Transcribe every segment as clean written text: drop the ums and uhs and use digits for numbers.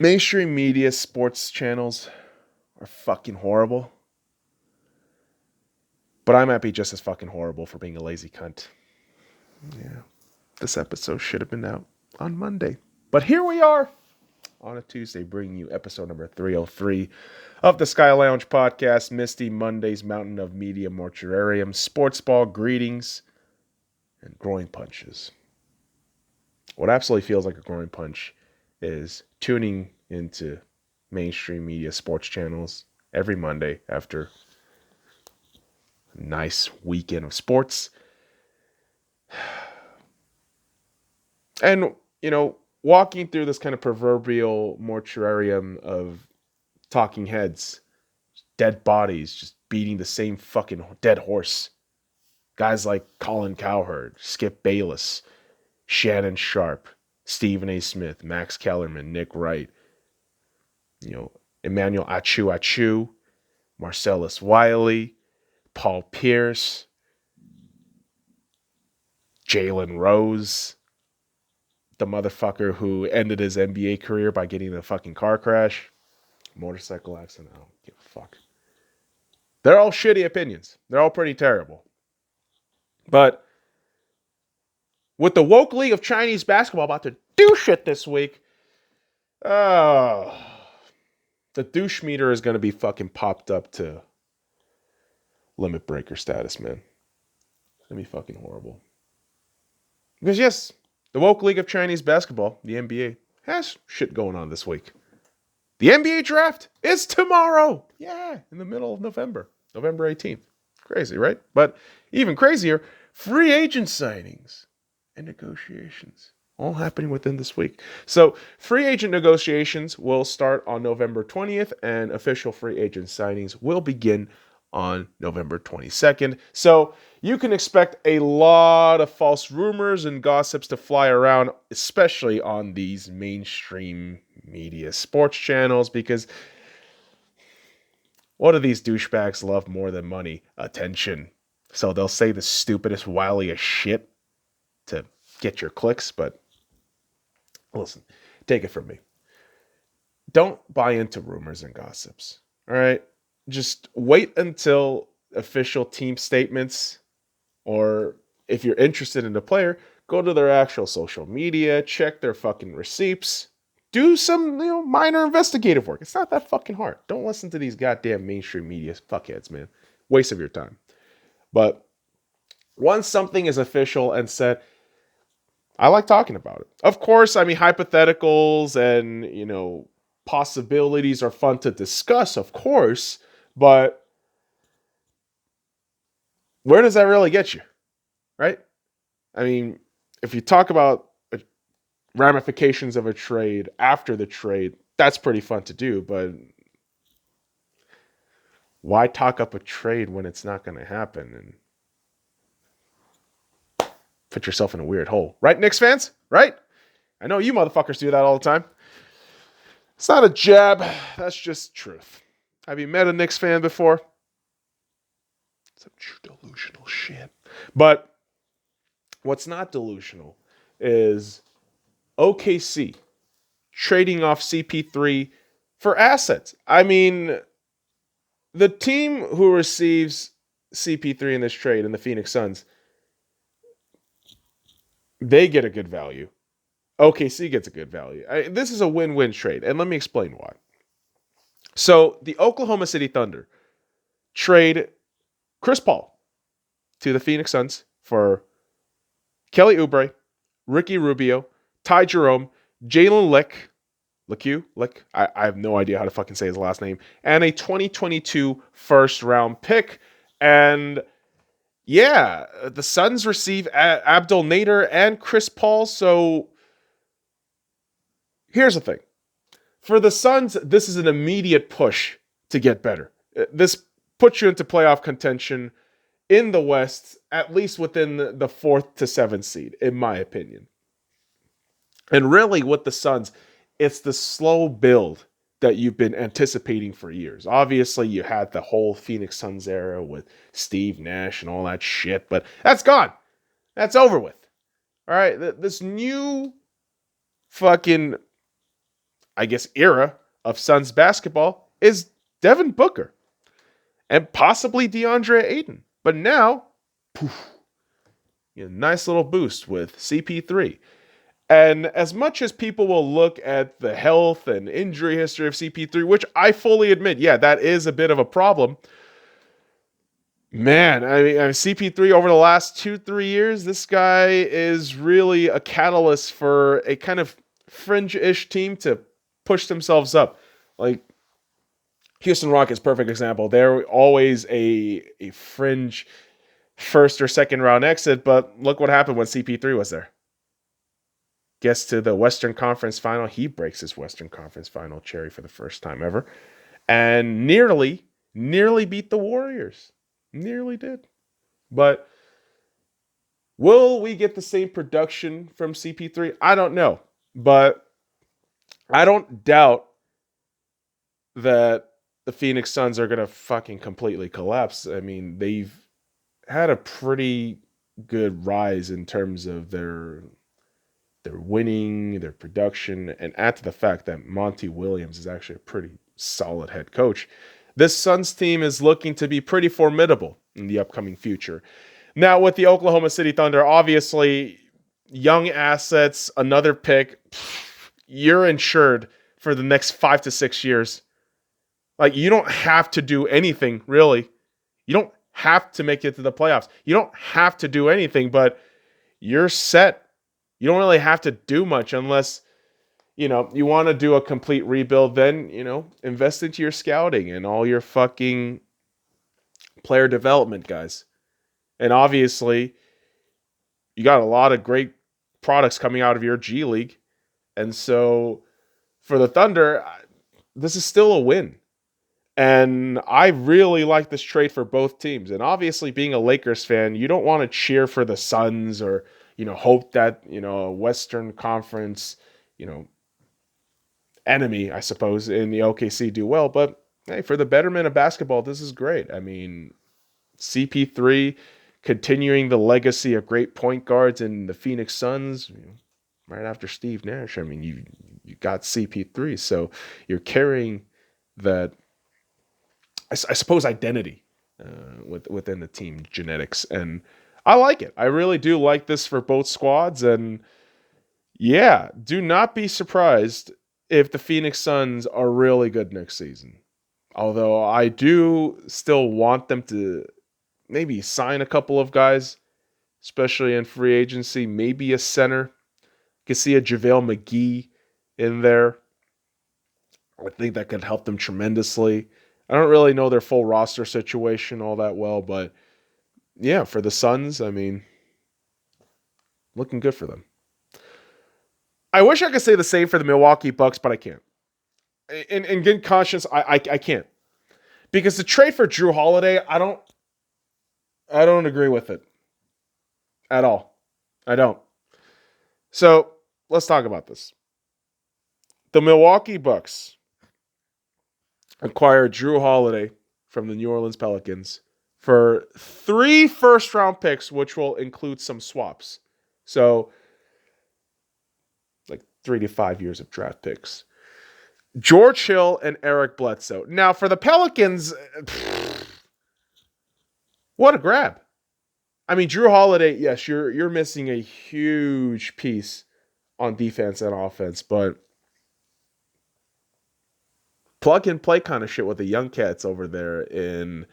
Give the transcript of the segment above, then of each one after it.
Mainstream media sports channels are fucking horrible. But I might be just as fucking horrible for being a lazy cunt. Yeah. This episode should have been out on Monday. But here we are on a Tuesday bringing you episode number 303 of the Sky Lounge podcast, Misty, Monday's Mountain of Media Mortuarium, Sportsball, greetings, and groin punches. What absolutely feels like a groin punch is tuning into mainstream media sports channels every Monday after a nice weekend of sports. And, walking through this kind of proverbial mortuarium of talking heads, dead bodies, just beating the same fucking dead horse. Guys like Colin Cowherd, Skip Bayless, Shannon Sharp, Stephen A. Smith, Max Kellerman, Nick Wright, Emmanuel Achu, Marcellus Wiley, Paul Pierce, Jalen Rose, the motherfucker who ended his NBA career by getting in a fucking car crash, motorcycle accident. I don't give a fuck. They're all shitty opinions. They're all pretty terrible. But with the woke league of Chinese basketball about to do shit this week, the douche meter is going to be fucking popped up to limit breaker status, man. It's going to be fucking horrible. Because yes, the woke league of Chinese basketball, the NBA, has shit going on this week. The NBA draft is tomorrow. Yeah, in the middle of November 18th. Crazy, right? But even crazier, free agent signings and negotiations all happening within this week. So free agent negotiations will start on November 20th and official free agent signings will begin on November 22nd. So you can expect a lot of false rumors and gossips to fly around, especially on these mainstream media sports channels, because what do these douchebags love more than money? Attention. So they'll say the stupidest, wiliest shit to get your clicks, but listen, take it from me. Don't buy into rumors and gossips, all right? Just wait until official team statements, or if you're interested in the player, go to their actual social media, check their fucking receipts, do some minor investigative work. It's not that fucking hard. Don't listen to these goddamn mainstream media fuckheads, man. Waste of your time. But once something is official and said, I like talking about it. Of course, I mean, hypotheticals and, possibilities are fun to discuss, of course, but where does that really get you, right? I mean, if you talk about ramifications of a trade after the trade, that's pretty fun to do, but why talk up a trade when it's not going to happen and put yourself in a weird hole? Right, Knicks fans? Right? I know you motherfuckers do that all the time. It's not a jab. That's just truth. Have you met a Knicks fan before? Some delusional shit. But what's not delusional is OKC trading off CP3 for assets. I mean, the team who receives CP3 in this trade, in the Phoenix Suns, they get a good value. OKC gets a good value. This is a win-win trade, and let me explain why. So the Oklahoma City Thunder trade Chris Paul to the Phoenix Suns for Kelly Oubre, Ricky Rubio, Ty Jerome, Jalen Lick, I have no idea how to fucking say his last name, and a 2022 first round pick. And yeah, the Suns receive Abdel Nader and Chris Paul. So here's the thing. For the Suns, this is an immediate push to get better. This puts you into playoff contention in the West, at least within the 4th to 7th seed, in my opinion. And really, with the Suns, it's the slow build that you've been anticipating for years. Obviously, you had the whole Phoenix Suns era with Steve Nash and all that shit, but that's gone. That's over with. All right, this new fucking, I guess, era of Suns basketball is Devin Booker and possibly DeAndre Ayton. But now, poof, nice little boost with CP3. And as much as people will look at the health and injury history of CP3, which I fully admit, yeah, that is a bit of a problem. Man, I mean, CP3 over the last 2-3 years, this guy is really a catalyst for a kind of fringe-ish team to push themselves up. Like, Houston Rockets, perfect example. They're always a fringe first or second round exit, but look what happened when CP3 was there. Gets to the Western Conference Final. He breaks his Western Conference Final cherry for the first time ever. And nearly beat the Warriors. Nearly did. But will we get the same production from CP3? I don't know. But I don't doubt that the Phoenix Suns are going to fucking completely collapse. I mean, they've had a pretty good rise in terms of their winning, their production, and add to the fact that Monty Williams is actually a pretty solid head coach. This Suns team is looking to be pretty formidable in the upcoming future. Now, with the Oklahoma City Thunder, obviously, young assets, another pick, you're insured for the next 5 to 6 years. Like, you don't have to do anything, really. You don't have to make it to the playoffs. You don't have to do anything, but you're set. You don't really have to do much unless, you want to do a complete rebuild. Then, invest into your scouting and all your fucking player development guys. And obviously, you got a lot of great products coming out of your G League. And so, for the Thunder, this is still a win. And I really like this trade for both teams. And obviously, being a Lakers fan, you don't want to cheer for the Suns or hope that, a Western Conference, enemy, I suppose, in the OKC do well. But, hey, for the betterment of basketball, this is great. I mean, CP3 continuing the legacy of great point guards in the Phoenix Suns, right after Steve Nash. I mean, you got CP3, so you're carrying that, I suppose, identity within the team genetics. And I like it. I really do like this for both squads. And yeah, do not be surprised if the Phoenix Suns are really good next season. Although I do still want them to maybe sign a couple of guys, especially in free agency, maybe a center. You can see a JaVale McGee in there. I think that could help them tremendously. I don't really know their full roster situation all that well, but yeah, for the Suns, I mean, looking good for them. I wish I could say the same for the Milwaukee Bucks, but I can't. In good conscience, I can't. Because the trade for Drew Holiday, I don't agree with it. At all. I don't. So, let's talk about this. The Milwaukee Bucks acquired Drew Holiday from the New Orleans Pelicans for 3 first-round picks, which will include some swaps. So, like 3 to 5 years of draft picks. George Hill and Eric Bledsoe. Now, for the Pelicans, what a grab. I mean, Drew Holiday, yes, you're missing a huge piece on defense and offense, but plug and play kind of shit with the young cats over there in,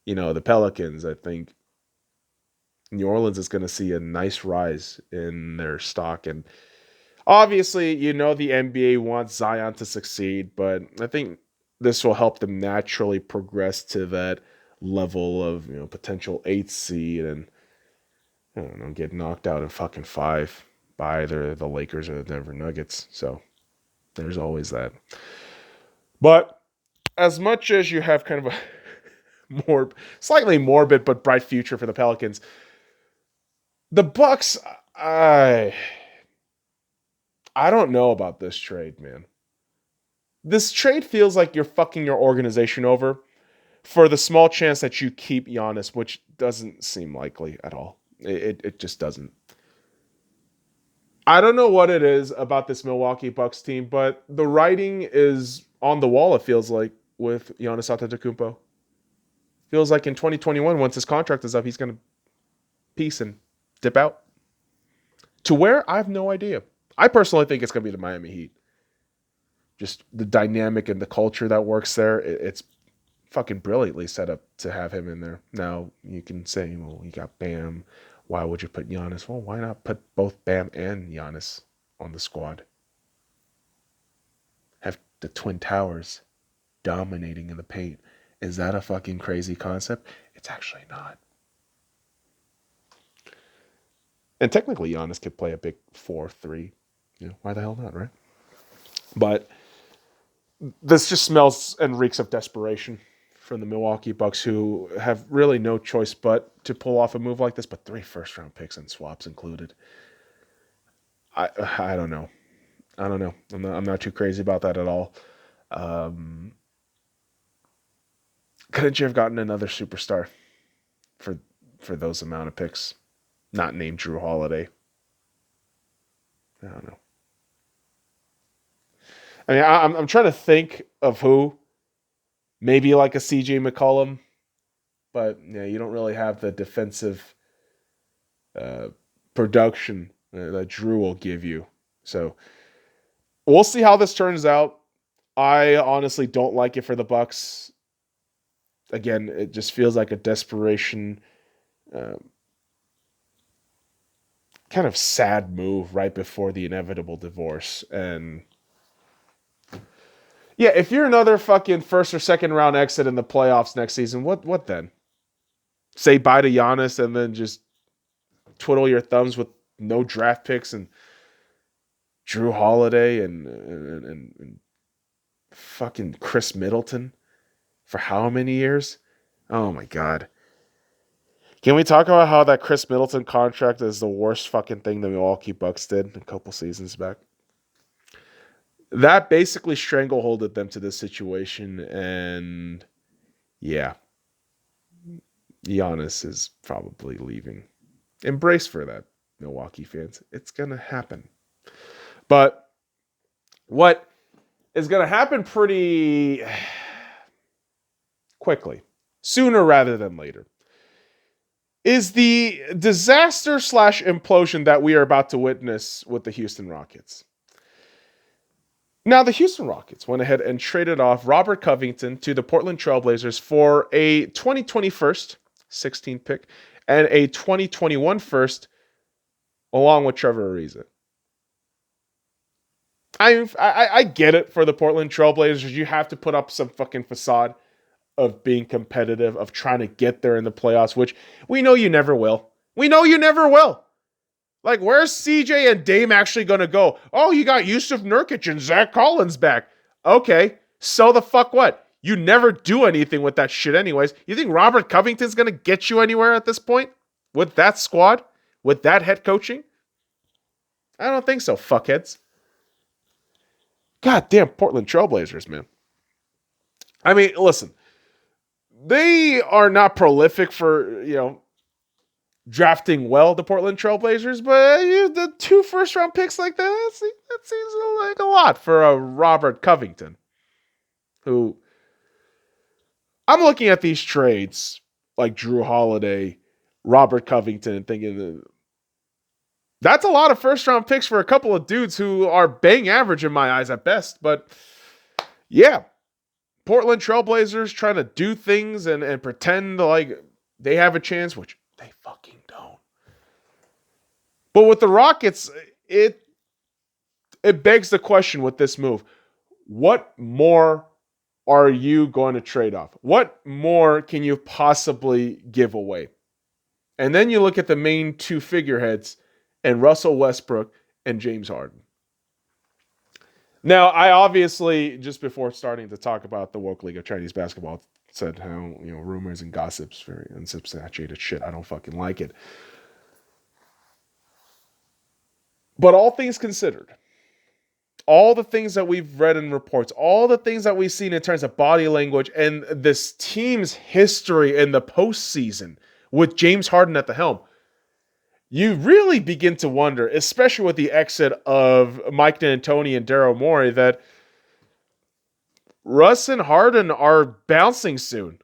the Pelicans. I think New Orleans is going to see a nice rise in their stock. And obviously, the NBA wants Zion to succeed, but I think this will help them naturally progress to that level of, potential 8th seed and, I don't know, get knocked out in fucking 5 by either the Lakers or the Denver Nuggets. So there's always that. But as much as you have kind of a slightly morbid but bright future for the Pelicans, the Bucks, I don't know about this trade, man. This trade feels like you're fucking your organization over for the small chance that you keep Giannis, which doesn't seem likely at all. It just doesn't. I don't know what it is about this Milwaukee Bucks team, but the writing is on the wall, it feels like, with Giannis Antetokounmpo. Feels like in 2021, once his contract is up, he's going to peace and dip out. To where? I have no idea. I personally think it's going to be the Miami Heat. Just the dynamic and the culture that works there, it's fucking brilliantly set up to have him in there. Now, you can say, well, you got Bam. Why would you put Giannis? Well, why not put both Bam and Giannis on the squad? Have the Twin Towers dominating in the paint. Is that a fucking crazy concept? It's actually not. And technically, Giannis could play a big 4-3. Why the hell not, right? But this just smells and reeks of desperation from the Milwaukee Bucks, who have really no choice but to pull off a move like this, but 3 first-round picks and swaps included. I don't know. I don't know. I'm not too crazy about that at all. Couldn't you have gotten another superstar for those amount of picks? Not named Drew Holiday. I don't know. I mean, I'm trying to think of who. Maybe like a CJ McCollum. But yeah, you don't really have the defensive production that Drew will give you. So we'll see how this turns out. I honestly don't like it for the Bucks. Again, it just feels like a desperation, kind of sad move right before the inevitable divorce. And yeah, if you're another fucking first or second round exit in the playoffs next season, what then? Say bye to Giannis and then just twiddle your thumbs with no draft picks and Drew Holiday and fucking Chris Middleton for how many years? Oh my God. Can we talk about how that Chris Middleton contract is the worst fucking thing the Milwaukee Bucks did a couple seasons back? That basically strangleholded them to this situation, and yeah, Giannis is probably leaving. Embrace for that, Milwaukee fans. It's going to happen. But what is going to happen pretty quickly, sooner rather than later, is the disaster / implosion that we are about to witness with the Houston Rockets. Now, the Houston Rockets went ahead and traded off Robert Covington to the Portland Trailblazers for a 2020 first, 16 pick, and a 2021 first, along with Trevor Ariza. I get it for the Portland Trailblazers. You have to put up some fucking facade of being competitive, of trying to get there in the playoffs, which we know you never will. We know you never will. Like, where's CJ and Dame actually going to go? Oh, you got Yusuf Nurkic and Zach Collins back. Okay, so the fuck what? You never do anything with that shit anyways. You think Robert Covington's going to get you anywhere at this point? With that squad? With that head coaching? I don't think so, fuckheads. Goddamn Portland Trailblazers, man. I mean, listen. They are not prolific for, drafting well, the Portland Trailblazers, but the 2 first-round picks like that seems like a lot for a Robert Covington, who I'm looking at these trades like Drew Holiday, Robert Covington, and thinking that's a lot of first-round picks for a couple of dudes who are bang average in my eyes at best. But yeah, Portland Trailblazers trying to do things and pretend like they have a chance, which they fucking don't. But with the Rockets, it begs the question with this move. What more are you going to trade off? What more can you possibly give away? And then you look at the main 2 figureheads and Russell Westbrook and James Harden. Now, I obviously, just before starting to talk about the woke league of Chinese basketball, said how, rumors and gossips, very unsubstantiated shit. I don't fucking like it. But all things considered, all the things that we've read in reports, all the things that we've seen in terms of body language and this team's history in the postseason with James Harden at the helm, you really begin to wonder, especially with the exit of Mike D'Antoni and Daryl Morey, that Russ and Harden are bouncing soon.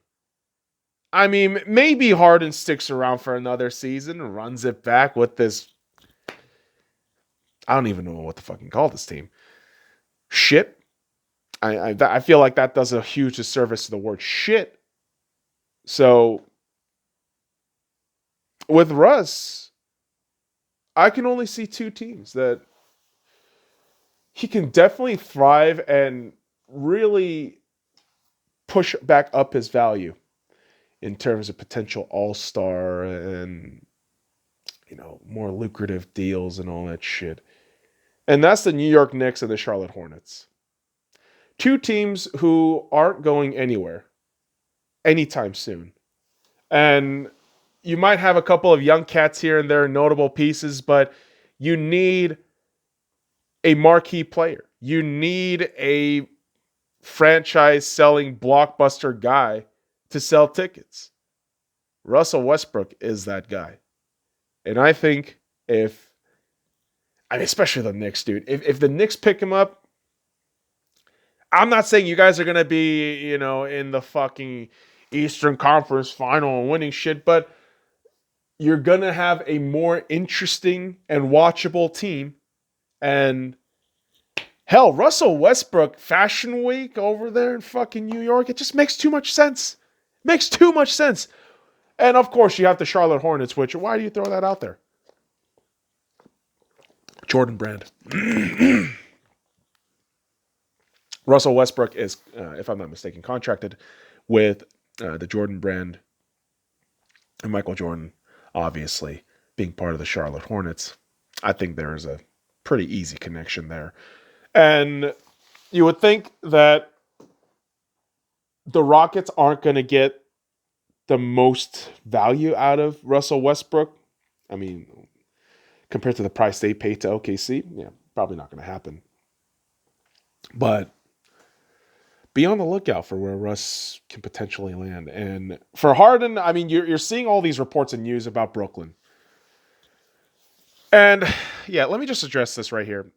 I mean, maybe Harden sticks around for another season, runs it back with this. I don't even know what to fucking call this team. Shit. I feel like that does a huge disservice to the word shit. So with Russ, I can only see two teams that he can definitely thrive and really push back up his value in terms of potential all-star and, more lucrative deals and all that shit. And that's the New York Knicks and the Charlotte Hornets. Two teams who aren't going anywhere anytime soon. And you might have a couple of young cats here and there, notable pieces, but you need a marquee player. You need a franchise-selling blockbuster guy to sell tickets. Russell Westbrook is that guy. And I think especially the Knicks, dude, if the Knicks pick him up, I'm not saying you guys are going to be, in the fucking Eastern Conference final and winning shit, but you're going to have a more interesting and watchable team. And hell, Russell Westbrook Fashion Week over there in fucking New York, it just makes too much sense. Makes too much sense. And of course, you have the Charlotte Hornets, which, why do you throw that out there? Jordan Brand. Russell Westbrook is, if I'm not mistaken, contracted with the Jordan Brand and Michael Jordan, obviously, being part of the Charlotte Hornets. I think there is a pretty easy connection there. And you would think that the Rockets aren't going to get the most value out of Russell Westbrook. I mean, compared to the price they paid to OKC, yeah, probably not going to happen. But be on the lookout for where Russ can potentially land. And for Harden, I mean, you're seeing all these reports and news about Brooklyn. And yeah, let me just address this right here.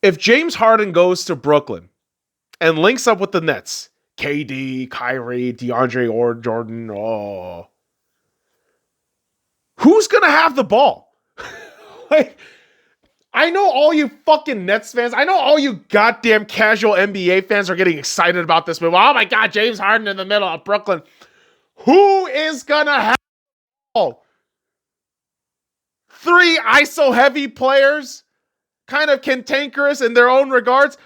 If James Harden goes to Brooklyn and links up with the Nets, KD, Kyrie, DeAndre or Jordan, who's going to have the ball? I know all you fucking Nets fans, I know all you goddamn casual NBA fans are getting excited about this move. Oh my God, James Harden in the middle of Brooklyn. Who is going to have the ball? 3 ISO-heavy players, kind of cantankerous in their own regards.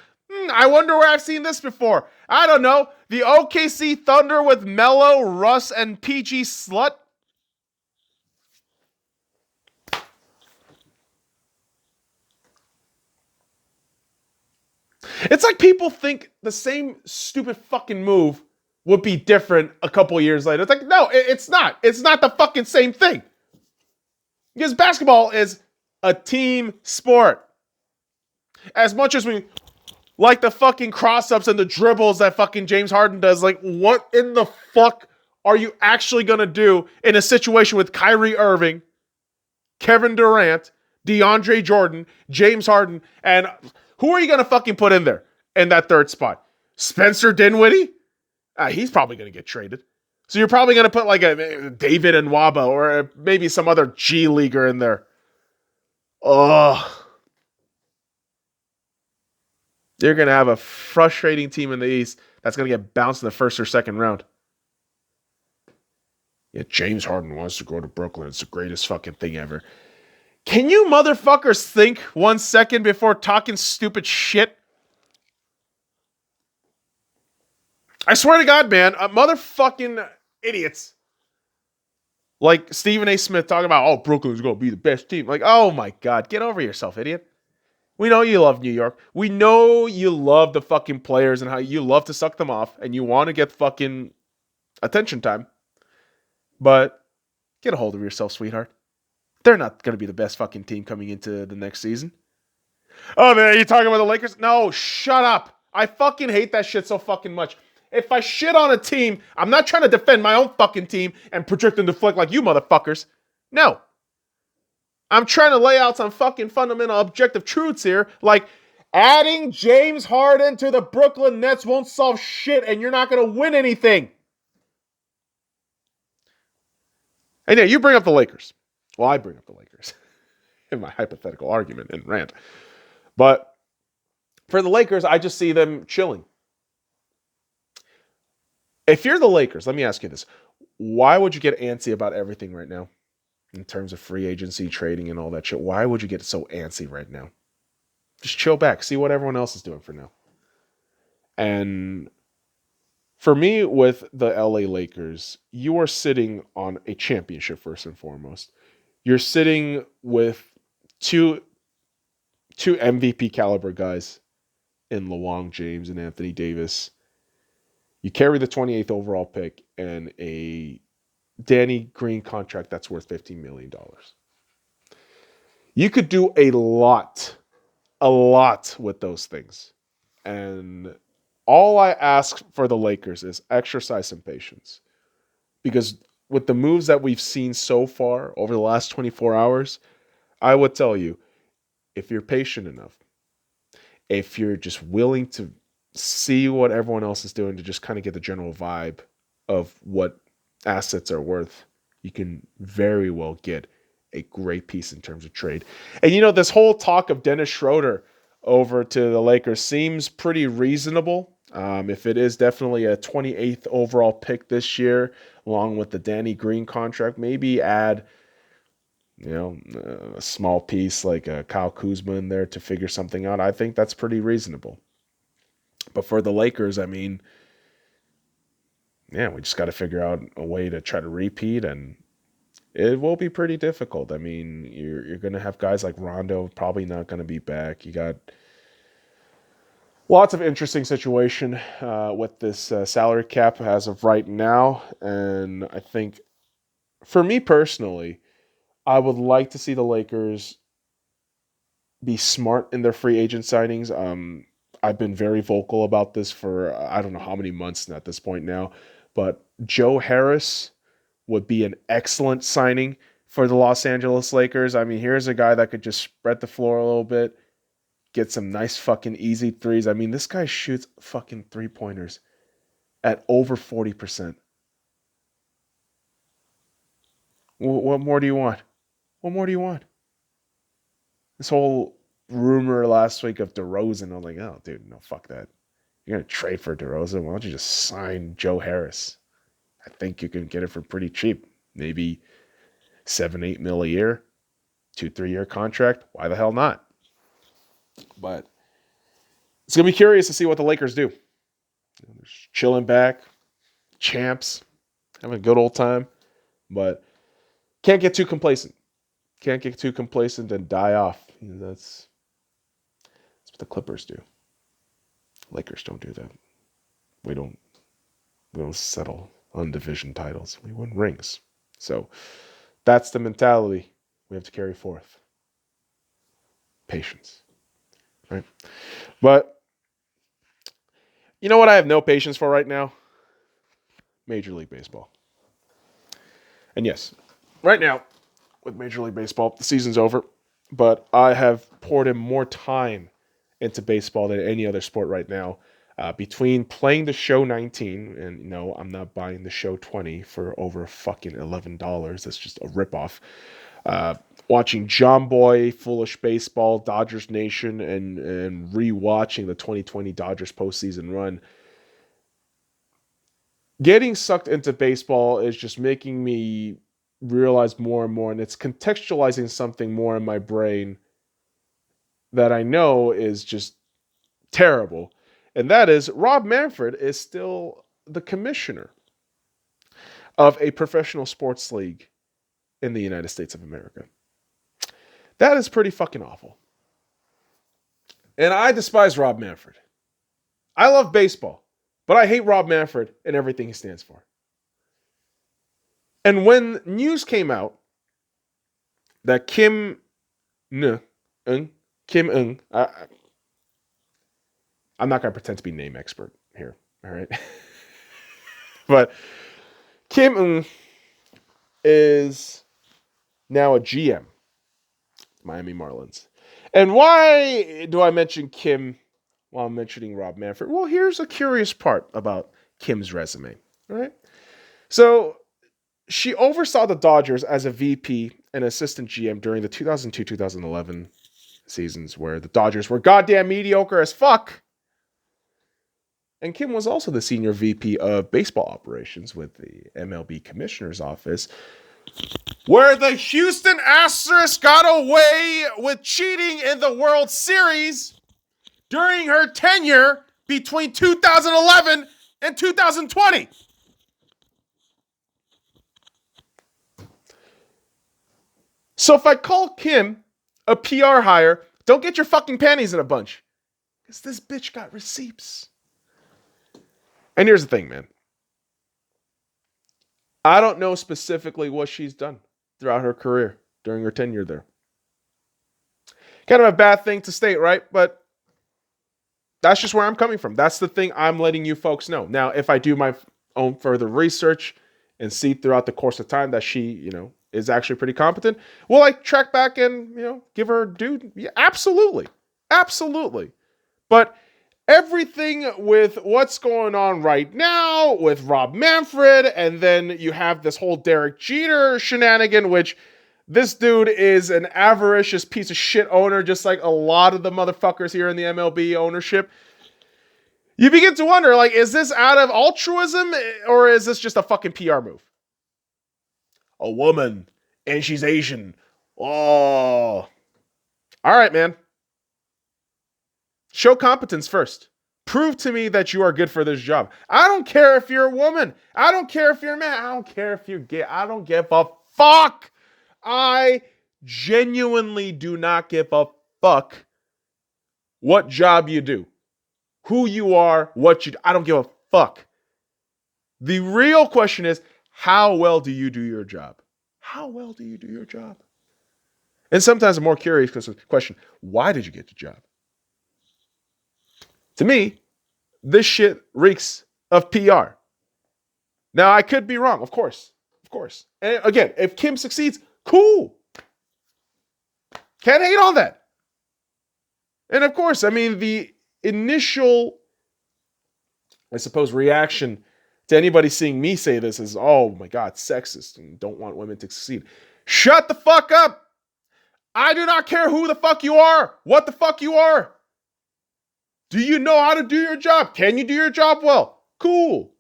I wonder where I've seen this before. I don't know. The OKC Thunder with Melo, Russ, and PG Slut? It's like people think the same stupid fucking move would be different a couple years later. It's like, no, it's not. It's not the fucking same thing. Because basketball is a team sport. As much as we like the fucking cross-ups and the dribbles that fucking James Harden does, like, what in the fuck are you actually going to do in a situation with Kyrie Irving, Kevin Durant, DeAndre Jordan, James Harden, and who are you going to fucking put in there in that third spot? Spencer Dinwiddie? He's probably going to get traded. So you're probably going to put like a David Nwaba or maybe some other G leaguer in there. Ugh. You're going to have a frustrating team in the East that's going to get bounced in the first or second round. Yeah, James Harden wants to go to Brooklyn. It's the greatest fucking thing ever. Can you motherfuckers think 1 second before talking stupid shit? I swear to God, man, motherfucking idiots. Like Stephen A. Smith talking about, oh, Brooklyn's going to be the best team. Like, oh my God, get over yourself, idiot. We know you love New York. We know you love the fucking players and how you love to suck them off and you want to get fucking attention time. But get a hold of yourself, sweetheart. They're not going to be the best fucking team coming into the next season. Oh, man, are you talking about the Lakers? No, shut up. I fucking hate that shit so fucking much. If I shit on a team, I'm not trying to defend my own fucking team and project and deflect like you motherfuckers. No. I'm trying to lay out some fucking fundamental objective truths here. Like, adding James Harden to the Brooklyn Nets won't solve shit, and you're not going to win anything. And yeah, you bring up the Lakers. Well, I bring up the Lakers in my hypothetical argument and rant. But for the Lakers, I just see them chilling. If you're the Lakers, let me ask you this. Why would you get antsy about everything right now in terms of free agency, trading, and all that shit? Why would you get so antsy right now? Just chill back. See what everyone else is doing for now. And for me, with the LA Lakers, you are sitting on a championship first and foremost. You're sitting with two MVP caliber guys in LeBron James and Anthony Davis. You carry the 28th overall pick and a Danny Green contract that's worth $15 million. You could do a lot with those things. And all I ask for the Lakers is exercise some patience. Because with the moves that we've seen so far over the last 24 hours, I would tell you, if you're patient enough, if you're just willing to see what everyone else is doing to just kind of get the general vibe of what assets are worth, you can very well get a great piece in terms of trade. And this whole talk of Dennis Schroeder over to the Lakers seems pretty reasonable. If it is definitely a 28th overall pick this year, along with the Danny Green contract, maybe add a small piece like a Kyle Kuzma in there to figure something out. I think that's pretty reasonable. But for the Lakers, I mean, we just got to figure out a way to try to repeat, and it will be pretty difficult. I mean, you're going to have guys like Rondo probably not going to be back. You got lots of interesting situation with this salary cap as of right now, and I think for me personally, I would like to see the Lakers be smart in their free agent signings. I've been very vocal about this for I don't know how many months at this point now, but Joe Harris would be an excellent signing for the Los Angeles Lakers. I mean, here's a guy that could just spread the floor a little bit, get some nice fucking easy threes. I mean, this guy shoots fucking three-pointers at over 40%. What more do you want? What more do you want? This whole rumor last week of DeRozan, I'm like, oh, dude, no, fuck that. You're going to trade for DeRozan? Why don't you just sign Joe Harris? I think you can get it for pretty cheap. Maybe 7-8 mil a year, 2-3 year contract. Why the hell not? But it's going to be curious to see what the Lakers do. They're chilling back, champs, having a good old time, but can't get too complacent. Can't get too complacent and die off. That's what the Clippers do. Lakers don't do that. We don't settle on division titles. We win rings. So that's the mentality we have to carry forth. Patience. Right? But you know what I have no patience for right now? Major League Baseball. And yes, right now, with Major League Baseball, the season's over, but I have poured in more time into baseball than any other sport right now. Between playing the show 19, and no, I'm not buying the show 20 for over fucking $11. That's just a ripoff. Watching John Boy, Foolish Baseball, Dodgers Nation, and rewatching the 2020 Dodgers postseason run. Getting sucked into baseball is just making me realize more and more, and it's contextualizing something more in my brain that I know is just terrible. And that is, Rob Manfred is still the commissioner of a professional sports league in the United States of America. That is pretty fucking awful. And I despise Rob Manfred. I love baseball, but I hate Rob Manfred and everything he stands for. And when news came out that Kim Ng, I'm not going to pretend to be name expert here, all right? But Kim is now a GM, Miami Marlins. And why do I mention Kim while I'm mentioning Rob Manfred? Well, here's a curious part about Kim's resume. All right. So she oversaw the Dodgers as a VP and assistant GM during the 2002-2011 seasons where the Dodgers were goddamn mediocre as fuck. And Kim was also the senior VP of baseball operations with the MLB Commissioner's Office, where the Houston Astros got away with cheating in the World Series during her tenure between 2011 and 2020. So if I call Kim a PR hire, don't get your fucking panties in a bunch. Because this bitch got receipts. And here's the thing, man. I don't know specifically what she's done throughout her career during her tenure there. Kind of a bad thing to state, right? But that's just where I'm coming from. That's the thing I'm letting you folks know. Now, if I do my own further research and see throughout the course of time that she, is actually pretty competent, will I track back and, give her due? Yeah, absolutely. Absolutely. But everything with what's going on right now with Rob Manfred, and then you have this whole Derek Jeter shenanigan, which this dude is an avaricious piece of shit owner, just like a lot of the motherfuckers here in the MLB ownership. You begin to wonder, is this out of altruism or is this just a fucking PR move? A woman, and she's Asian. Oh. All right, man. Show competence first. Prove to me that you are good for this job. I don't care if you're a woman. I don't care if you're a man. I don't care if you're gay. I don't give a fuck. I genuinely do not give a fuck what job you do, who you are, what you do. I don't give a fuck. The real question is, how well do you do your job? How well do you do your job? And sometimes a more curious question, why did you get the job? To me, this shit reeks of PR. Now, I could be wrong, of course. Of course. And again, if Kim succeeds, cool. Can't hate on that. And of course, the initial, I suppose, reaction to anybody seeing me say this is, oh my God, sexist and don't want women to succeed. Shut the fuck up. I do not care who the fuck you are, what the fuck you are. Do you know how to do your job? Can you do your job well? Cool.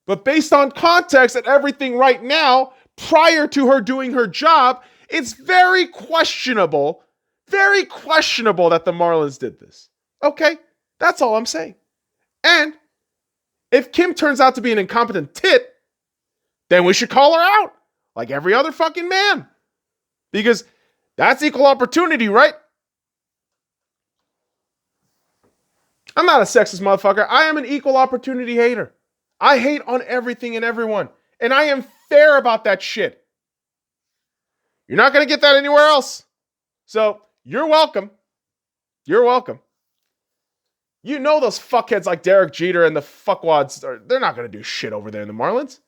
But based on context and everything right now, prior to her doing her job, it's very questionable that the Marlins did this. Okay? That's all I'm saying. And if Kim turns out to be an incompetent tit, then we should call her out like every other fucking man. Because that's equal opportunity, right? I'm not a sexist motherfucker. I am an equal opportunity hater. I hate on everything and everyone. And I am fair about that shit. You're not going to get that anywhere else. So, you're welcome. You're welcome. You know those fuckheads like Derek Jeter and the fuckwads, they're not going to do shit over there in the Marlins.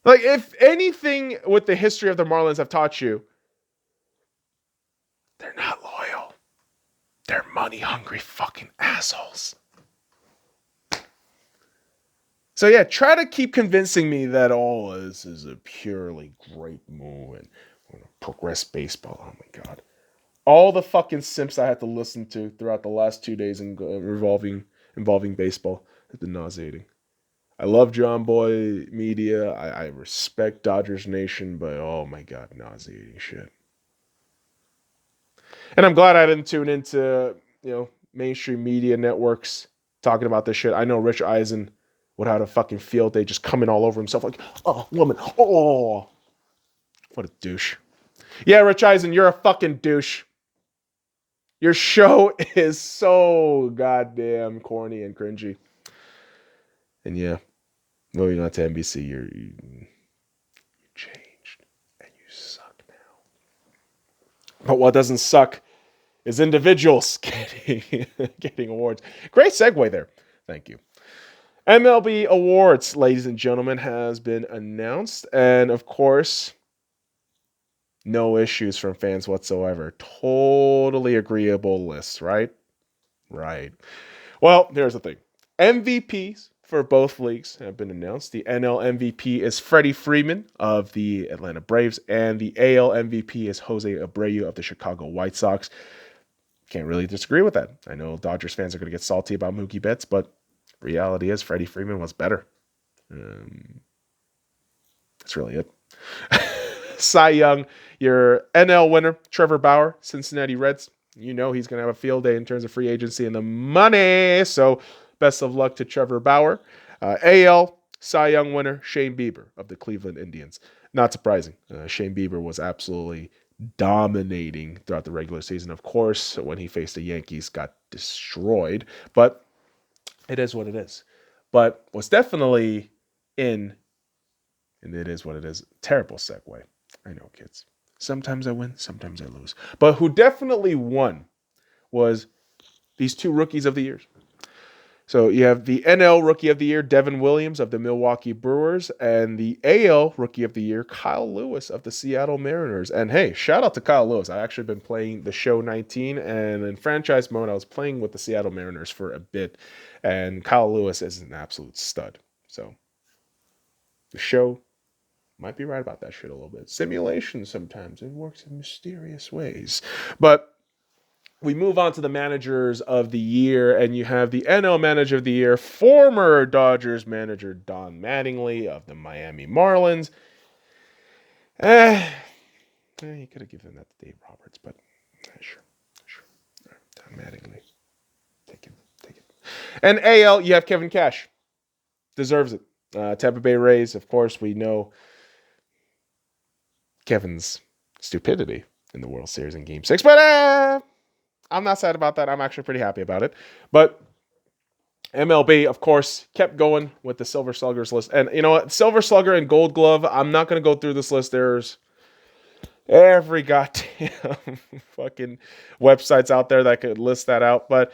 If anything with the history of the Marlins have taught you, they're not loyal. They're money-hungry fucking assholes. So yeah, try to keep convincing me that, this is a purely great move and we're going to progress baseball. Oh my God. All the fucking simps I had to listen to throughout the last 2 days involving baseball has been nauseating. I love John Boy media. I respect Dodgers Nation, but oh my God, nauseating shit. And I'm glad I didn't tune into, mainstream media networks talking about this shit. I know Rich Eisen would have a fucking field day just coming all over himself like, oh, woman, oh. What a douche. Yeah, Rich Eisen, you're a fucking douche. Your show is so goddamn corny and cringy. And yeah, moving on to NBC, you changed and you suck now. But what doesn't suck is individuals getting awards. Great segue there. Thank you. MLB Awards, ladies and gentlemen, has been announced. And of course, no issues from fans whatsoever. Totally agreeable list, right? Right. Well, here's the thing. MVPs for both leagues have been announced. The NL MVP is Freddie Freeman of the Atlanta Braves, and the AL MVP is Jose Abreu of the Chicago White Sox. Can't really disagree with that. I know Dodgers fans are going to get salty about Mookie Betts, but reality is Freddie Freeman was better. That's really it. Cy Young, your NL winner, Trevor Bauer, Cincinnati Reds. You know he's going to have a field day in terms of free agency and the money. So best of luck to Trevor Bauer. AL, Cy Young winner, Shane Bieber of the Cleveland Indians. Not surprising. Shane Bieber was absolutely dominating throughout the regular season. Of course, when he faced the Yankees, got destroyed. But it is what it is. But what's definitely in, and it is what it is, terrible segue. I know, kids. Sometimes I win, sometimes I lose. But who definitely won was these two rookies of the year. So you have the NL Rookie of the Year, Devin Williams of the Milwaukee Brewers, and the AL Rookie of the Year, Kyle Lewis of the Seattle Mariners. And hey, shout out to Kyle Lewis. I've actually been playing the show 19, and in franchise mode, I was playing with the Seattle Mariners for a bit, and Kyle Lewis is an absolute stud. So the show might be right about that shit a little bit. Simulation sometimes. It works in mysterious ways. But we move on to the managers of the year, and you have the NL manager of the year, former Dodgers manager Don Mattingly of the Miami Marlins. You could have given that to Dave Roberts, but sure. Don Mattingly. Take it. And AL, you have Kevin Cash. Deserves it. Tampa Bay Rays, of course, we know Kevin's stupidity in the World Series in Game 6, but I'm not sad about that. I'm actually pretty happy about it. But MLB, of course, kept going with the Silver Sluggers list. And you know what? Silver Slugger and Gold Glove, I'm not going to go through this list. There's every goddamn fucking websites out there that could list that out. But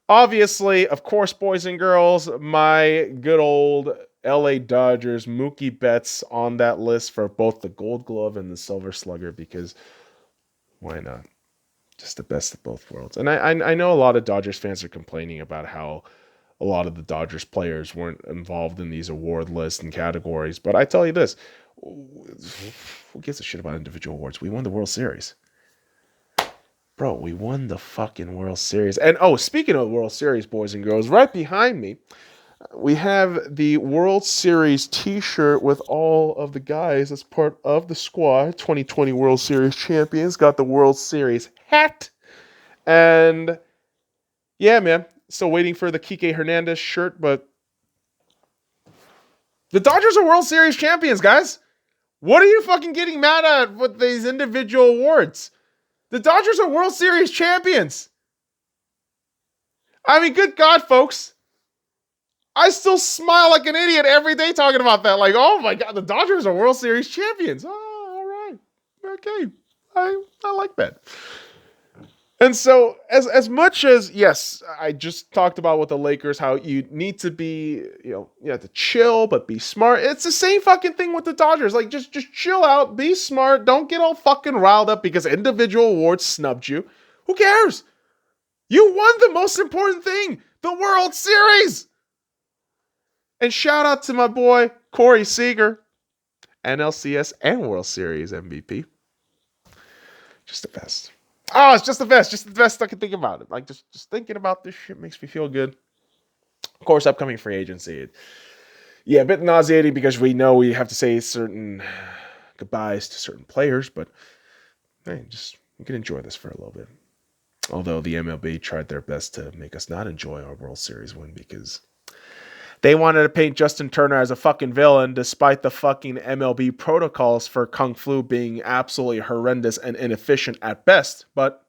obviously, of course, boys and girls, my good old LA Dodgers, Mookie Betts on that list for both the Gold Glove and the Silver Slugger, because why not? Just the best of both worlds. And I know a lot of Dodgers fans are complaining about how a lot of the Dodgers players weren't involved in these award lists and categories. But I tell you this, who gives a shit about individual awards? We won the World Series. Bro, we won the fucking World Series. And speaking of World Series, boys and girls, right behind me, we have the World Series t-shirt with all of the guys as part of the squad, 2020 World Series champions, got the World Series hat. And yeah, man, still waiting for the Kike Hernandez shirt, but the Dodgers are World Series champions, guys. What are you fucking getting mad at with these individual awards? The Dodgers are World Series champions. I mean, good God, folks. I still smile like an idiot every day talking about that. Like, oh my God, the Dodgers are World Series champions. Oh, all right. Okay. I like that. And so as much as, yes, I just talked about with the Lakers, how you need to be, you have to chill, but be smart. It's the same fucking thing with the Dodgers. Like, just chill out, be smart. Don't get all fucking riled up because individual awards snubbed you. Who cares? You won the most important thing, the World Series. And shout out to my boy, Corey Seager, NLCS and World Series MVP. Just the best. Oh, it's just the best. Just the best I can think about it. Like, just thinking about this shit makes me feel good. Of course, upcoming free agency. Yeah, a bit nauseating because we know we have to say certain goodbyes to certain players, but hey, we can enjoy this for a little bit. Although the MLB tried their best to make us not enjoy our World Series win because they wanted to paint Justin Turner as a fucking villain despite the fucking MLB protocols for Kung Flu being absolutely horrendous and inefficient at best. But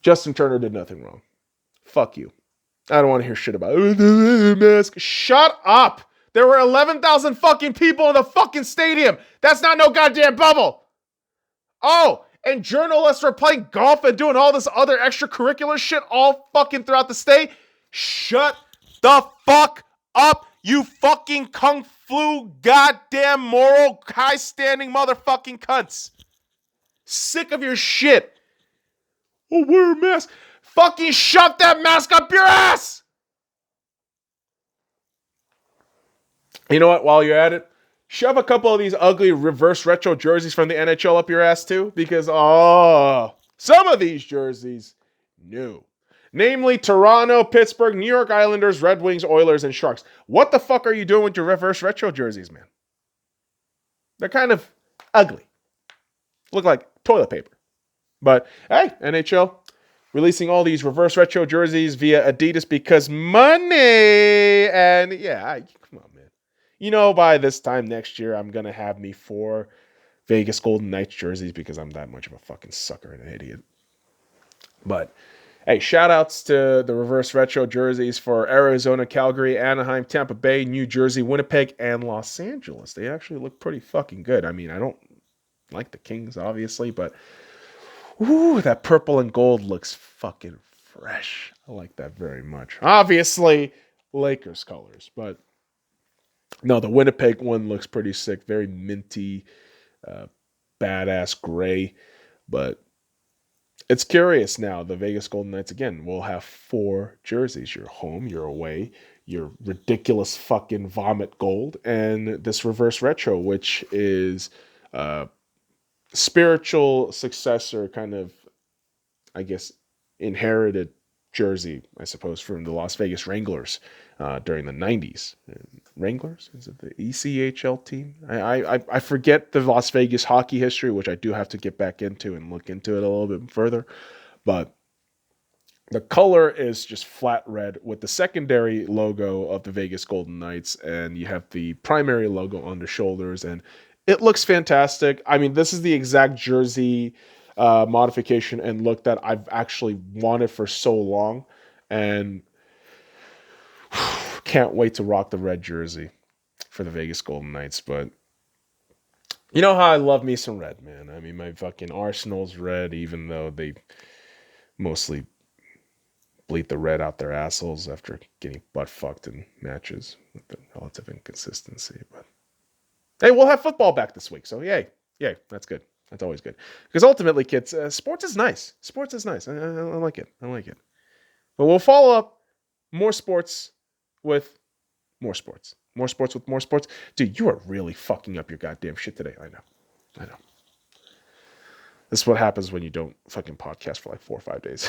Justin Turner did nothing wrong. Fuck you. I don't want to hear shit about mask. Shut up. There were 11,000 fucking people in the fucking stadium. That's not no goddamn bubble. Oh, and journalists were playing golf and doing all this other extracurricular shit all fucking throughout the state. Shut the fuck up, you fucking kung flu goddamn moral high standing motherfucking cunts. Sick of your shit. Oh, wear a mask. Fucking shove that mask up your ass. You know what? While you're at it, shove a couple of these ugly reverse retro jerseys from the NHL up your ass too, because some of these jerseys, new. Namely, Toronto, Pittsburgh, New York Islanders, Red Wings, Oilers, and Sharks. What the fuck are you doing with your reverse retro jerseys, man? They're kind of ugly. Look like toilet paper. But hey, NHL releasing all these reverse retro jerseys via Adidas because money. And yeah, come on, man. You know, by this time next year, I'm going to have me 4 Vegas Golden Knights jerseys because I'm that much of a fucking sucker and an idiot. But hey, shout outs to the reverse retro jerseys for Arizona, Calgary, Anaheim, Tampa Bay, New Jersey, Winnipeg, and Los Angeles. They actually look pretty fucking good. I mean, I don't like the Kings, obviously, but ooh, that purple and gold looks fucking fresh. I like that very much. Obviously, Lakers colors, but no, the Winnipeg one looks pretty sick. Very minty, badass gray. But it's curious now. The Vegas Golden Knights, again, will have 4 jerseys. Your home, your away, your ridiculous fucking vomit gold, and this reverse retro, which is spiritual successor, kind of, I guess, inherited jersey, I suppose, from the Las Vegas Wranglers during the 90s. Wranglers? Is it the ECHL team? I forget the Las Vegas hockey history, which I do have to get back into and look into it a little bit further. But the color is just flat red with the secondary logo of the Vegas Golden Knights, and you have the primary logo on the shoulders, and it looks fantastic. I mean, this is the exact jersey modification and look that I've actually wanted for so long, and can't wait to rock the red jersey for the Vegas Golden Knights. But you know how I love me some red, man. I mean, my fucking Arsenal's red, even though they mostly bleed the red out their assholes after getting butt fucked in matches with the relative inconsistency. But hey, we'll have football back this week, so yay, that's good. That's always good. Because ultimately, kids, sports is nice. Sports is nice. I like it. I like it. But we'll follow up more sports with more sports. More sports with more sports. Dude, you are really fucking up your goddamn shit today. I know. This is what happens when you don't fucking podcast for like 4 or 5 days.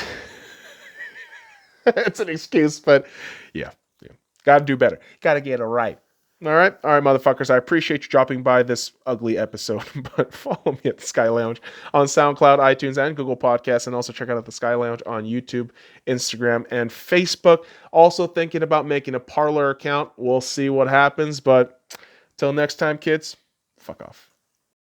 It's an excuse, but yeah. Gotta do better. Gotta get it right. All right, motherfuckers. I appreciate you dropping by this ugly episode, but follow me at the Sky Lounge on SoundCloud, iTunes, and Google Podcasts, and also check out the Sky Lounge on YouTube, Instagram, and Facebook. Also thinking about making a Parler account. We'll see what happens, but till next time, kids, fuck off.